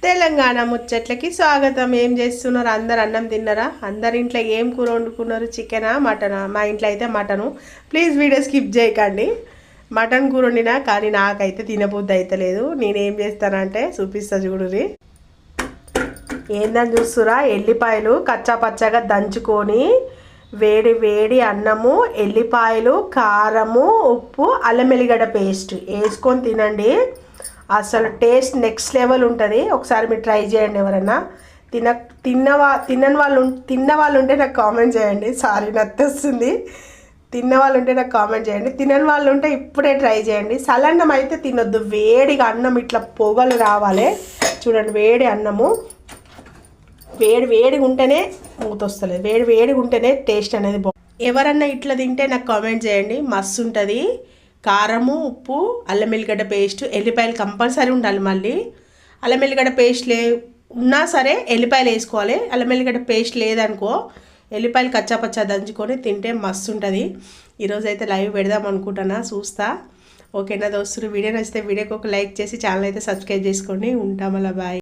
తెలంగాణ ముచ్చట్లకి స్వాగతం. ఏం చేస్తున్నారు? అందరు అన్నం తిన్నారా? అందరి ఇంట్లో ఏం కూర వండుకున్నారు? చికెనా మటనా? మా ఇంట్లో అయితే మటను. ప్లీజ్ వీడియో స్కిప్ చేయకండి. మటన్ కూర వండినా కానీ నాకైతే తినబుద్ధి అయితే లేదు. నేనేం చేస్తానంటే చూపిస్తా చూడురి. ఏందని చూస్తురా, ఎల్లిపాయలు కచ్చా పచ్చగా దంచుకొని వేడి వేడి అన్నము, ఎల్లిపాయలు, కారము, ఉప్పు, అల్లం వెల్లిగడ్డ పేస్ట్ వేసుకొని తినండి. అసలు టేస్ట్ నెక్స్ట్ లెవెల్ ఉంటుంది. ఒకసారి మీరు ట్రై చేయండి. ఎవరన్నా తిన్న వాళ్ళు ఉంటే నాకు కామెంట్ చేయండి. సారీ నత్తొస్తుంది. తిన్న వాళ్ళు ఉంటే నాకు కామెంట్ చేయండి. తినని వాళ్ళు ఉంటే ఇప్పుడే ట్రై చేయండి. సలన్నం అయితే తినొద్దు. వేడిగా అన్నం ఇట్లా పొగలు రావాలి. చూడండి, వేడి అన్నము వేడిగా ఉంటేనే మూతొస్తలేదు. వేడిగా ఉంటేనే టేస్ట్ అనేది ఎవరన్నా ఇట్లా తింటే నాకు కామెంట్ చేయండి. మస్తు ఉంటుంది. కారము, ఉప్పు, అల్లం వెల్లిగడ్డ పేస్ట్, ఎల్లిపాయలు కంపల్సరీ ఉండాలి. మళ్ళీ అల్లం వెల్లిగడ్డ పేస్ట్ ఉన్నా సరే ఎల్లిపాయలు వేసుకోవాలి. అల్లం వెల్లిగడ్డ పేస్ట్ లేదనుకో ఎల్లిపాయలు కచ్చాపచ్చా దంచుకొని తింటే మస్తు ఉంటుంది. ఈరోజు అయితే లైవ్ పెడదాం అనుకుంటున్నా, చూస్తా. ఓకేనా దోస్తులు? వీడియో నచ్చితే వీడియోకి ఒక లైక్ చేసి ఛానల్ అయితే సబ్స్క్రైబ్ చేసుకోండి. ఉంటాం. అలా బాయ్.